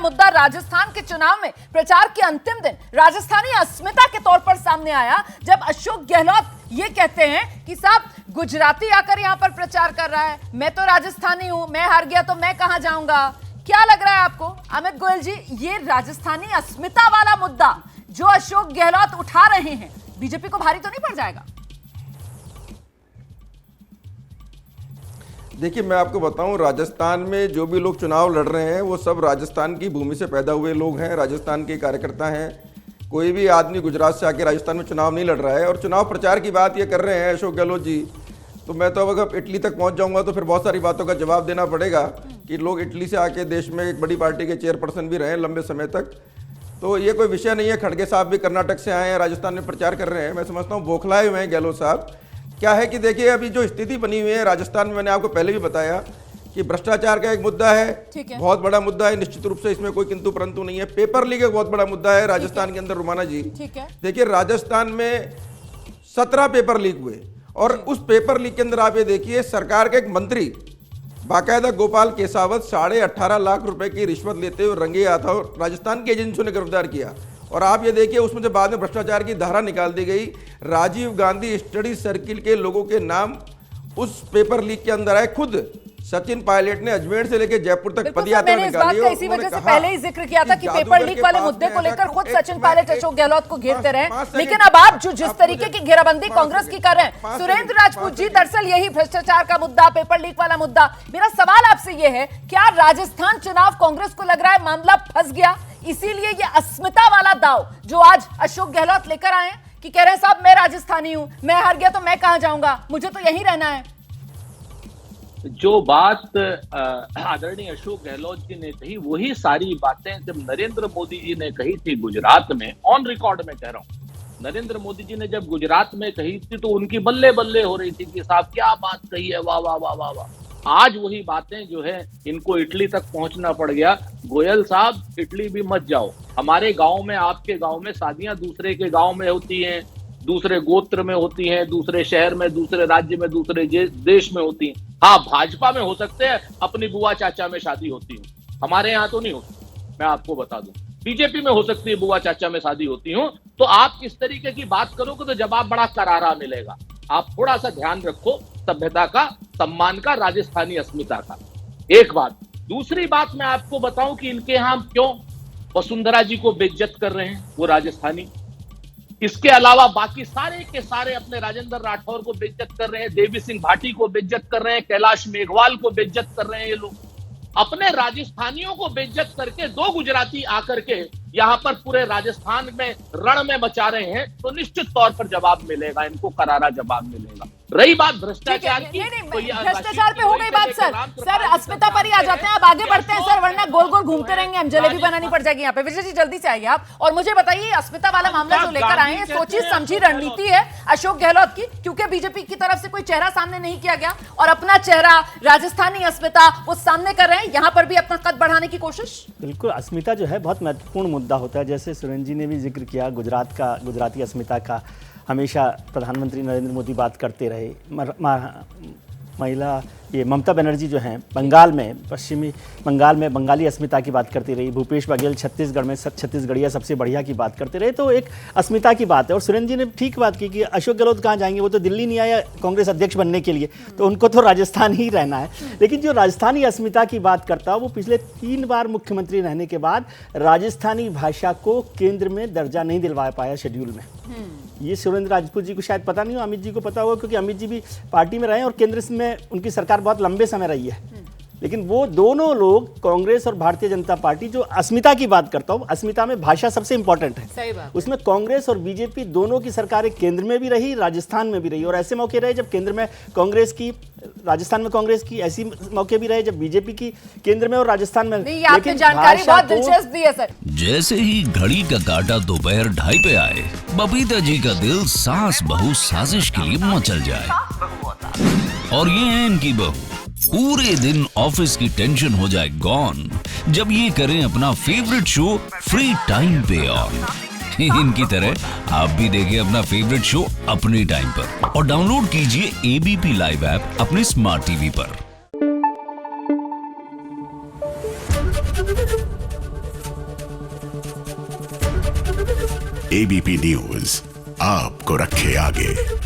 मुद्दा राजस्थान के चुनाव में प्रचार के अंतिम दिन राजस्थानी अस्मिता के तौर पर सामने आया, जब अशोक गहलोत ये कहते हैं कि साहब गुजराती आकर यहां पर प्रचार कर रहा है, मैं तो राजस्थानी हूं, मैं हार गया तो मैं कहां जाऊंगा। क्या लग रहा है आपको अमित गोयल जी, ये राजस्थानी अस्मिता वाला मुद्दा जो अशोक गहलोत उठा रहे हैं, बीजेपी को भारी तो नहीं पड़ जाएगा? देखिए, मैं आपको बताऊं, राजस्थान में जो भी लोग चुनाव लड़ रहे हैं वो सब राजस्थान की भूमि से पैदा हुए लोग हैं, राजस्थान के कार्यकर्ता हैं। कोई भी आदमी गुजरात से आके राजस्थान में चुनाव नहीं लड़ रहा है। और चुनाव प्रचार की बात ये कर रहे हैं अशोक गहलोत जी, तो मैं तो अगर इटली तक पहुंच जाऊंगा तो फिर बहुत सारी बातों का जवाब देना पड़ेगा कि लोग इटली से आके देश में एक बड़ी पार्टी के चेयरपर्सन भी रहे लंबे समय तक। तो ये कोई विषय नहीं है। खड़गे साहब भी कर्नाटक से आए हैं, राजस्थान में प्रचार कर रहे हैं। मैं समझता हूँ बौखलाए हुए हैं गहलोत साहब। क्या है कि देखिए, अभी जो स्थिति बनी हुई है राजस्थान में, मैंने आपको पहले भी बताया कि भ्रष्टाचार का एक मुद्दा है, बहुत बड़ा मुद्दा है, निश्चित रूप से इसमें कोई किंतु परंतु नहीं है। पेपर लीक एक बहुत बड़ा मुद्दा है राजस्थान के अंदर, रुमाना जी। देखिए, राजस्थान में 17 पेपर लीक हुए और उस पेपर लीक के अंदर आप ये देखिए, सरकार के एक मंत्री बाकायदा गोपाल केसावत 18.5 लाख रुपए की रिश्वत लेते हुए रंगे हाथ और राजस्थान की एजेंसियों ने गिरफ्तार किया। और आप ये देखिए, उसमें जब बाद में भ्रष्टाचार की धारा निकाल दी गई, राजीव गांधी स्टडी सर्किल के लोगों के नाम उस पेपर लीक के अंदर आए। खुद सचिन पायलट ने अजमेर से लेकर जयपुर तक पदयात्रा निकाली। इसी वजह से पहले ही जिक्र किया था कि पेपर लीक वाले मुद्दे को लेकर खुद सचिन पायलट अशोक गहलोत को घेरते रहे। लेकिन अब आप जो जिस तरीके की घेराबंदी कांग्रेस की कर रहे हैं, सुरेंद्र राजपूत जी, दरअसल यही भ्रष्टाचार का मुद्दा, पेपर लीक वाला मुद्दा। मेरा सवाल आपसे यह है, क्या राजस्थान चुनाव कांग्रेस को लग रहा है मामला फंस गया, इसीलिए ये अस्मिता वाला दाव जो आज अशोक गहलोत लेकर आए हैं कि कह रहे हैं साहब मैं राजस्थानी हूं, मैं हार गया तो मैं कहां जाऊंगा, मुझे तो यहीं रहना है। जो बात आदरणीय अशोक गहलोत जी ने कही, वही सारी बातें जब नरेंद्र मोदी जी ने कही थी गुजरात में, ऑन रिकॉर्ड में कह रहा हूं, नरेंद्र मोदी जी ने जब गुजरात में कही थी तो उनकी बल्ले बल्ले हो रही थी कि साहब क्या बात कही है, वाह वाह वाह वाह वाह। आज वही बातें जो है, इनको इटली तक पहुंचना पड़ गया। गोयल साहब, इटली भी मत जाओ। हमारे गांव में, आपके गांव में शादियां दूसरे के गांव में होती हैं, दूसरे गोत्र में होती हैं, दूसरे शहर में, दूसरे राज्य में, दूसरे देश में होती हैं। हाँ, भाजपा में हो सकते हैं अपनी बुआ चाचा में शादी होती है, हमारे यहाँ तो नहीं होती, मैं आपको बता दूं। बीजेपी में हो सकती है बुआ चाचा में शादी होती हूँ। तो आप इस तरीके की बात करोगे तो जवाब बड़ा करारा मिलेगा। आप थोड़ा सा ध्यान रखो सभ्यता का, सम्मान का, राजस्थानी अस्मिता का। एक बात। दूसरी बात मैं आपको बताऊं कि इनके यहां क्यों वसुंधरा जी को बेइज्जत कर रहे हैं वो राजस्थानी। इसके अलावा बाकी सारे के सारे अपने राजेंद्र राठौर को बेइज्जत कर रहे हैं, देवी सिंह भाटी को बेइज्जत कर रहे हैं, कैलाश मेघवाल को बेइज्जत कर रहे हैं। ये लोग अपने राजस्थानियों को बेइज्जत करके, दो गुजराती आकर के यहाँ पर पूरे राजस्थान में रण में मचा रहे हैं, तो निश्चित तौर पर जवाब मिलेगा, इनको करारा जवाब मिलेगा। रही बात भ्रष्टाचार की, तो भ्रष्टाचार पे हो गई बात सर अस्मिता पर ही आ जाते हैं। अब आगे बढ़ते हैं सर, वरना गोल गोल घूमते रहेंगे, हम जलेबी बनानी पड़ जाएगी यहाँ पे। विजय जी जल्दी से आइए आप और मुझे बताइए, अस्मिता वाला मामला जो लेकर आए हैं, सोची समझी रणनीति है अशोक गहलोत की, क्योंकि बीजेपी की तरफ से कोई चेहरा सामने नहीं किया गया और अपना चेहरा राजस्थानी अस्मिता वो सामने कर रहे हैं, यहाँ पर भी अपना कद बढ़ाने की कोशिश। बिल्कुल, अस्मिता जो है बहुत महत्वपूर्ण मुद्दा होता है। जैसे सुरेंद्र जी ने भी जिक्र किया गुजरात का, गुजराती अस्मिता का हमेशा प्रधानमंत्री नरेंद्र मोदी बात करते रहे। महिला ये ममता बनर्जी जो हैं बंगाल में, पश्चिमी बंगाल में बंगाली अस्मिता की बात करती रही। भूपेश बघेल छत्तीसगढ़ में छत्तीसगढ़िया सबसे बढ़िया की बात करते रहे। तो एक अस्मिता की बात है। और सुरेंद्र जी ने ठीक बात की कि अशोक गहलोत कहाँ जाएंगे, वो तो दिल्ली नहीं आया कांग्रेस अध्यक्ष बनने के लिए, तो उनको तो राजस्थान ही रहना है। लेकिन जो राजस्थानी अस्मिता की बात करता है, वो पिछले 3 बार मुख्यमंत्री रहने के बाद राजस्थानी भाषा को केंद्र में दर्जा नहीं दिलवा पाया शेड्यूल में। ये सुरेंद्र राजपूत जी को शायद पता नहीं हो, अमित जी को पता होगा, क्योंकि अमित जी भी पार्टी में रहे हैं और केंद्र में उनकी सरकार बहुत लंबे समय रही है। लेकिन वो दोनों लोग, कांग्रेस और भारतीय जनता पार्टी, जो अस्मिता की बात करता हूँ, अस्मिता में भाषा सबसे इंपॉर्टेंट है। सही बात। उसमें कांग्रेस और बीजेपी दोनों की सरकारें केंद्र में भी रही, राजस्थान में भी रही। और ऐसे मौके रहे जब केंद्र में कांग्रेस की, राजस्थान में कांग्रेस की, ऐसी मौके भी रहे जब बीजेपी की केंद्र में और राजस्थान में। लेकिन जानकारी बहुत दिलचस्प दी है सर। जैसे ही घड़ी का काटा दोपहर 2:30 पे आए, बबीता जी का दिल सास बहू साजिश के लिए मचल जाए। और ये है इनकी बहू, पूरे दिन ऑफिस की टेंशन हो जाए गॉन जब ये करें अपना फेवरेट शो फ्री टाइम पे ऑन। इनकी तरह आप भी देखिए अपना फेवरेट शो अपने टाइम पर और डाउनलोड कीजिए एबीपी लाइव ऐप अपने स्मार्ट टीवी पर। एबीपी न्यूज आपको रखे आगे।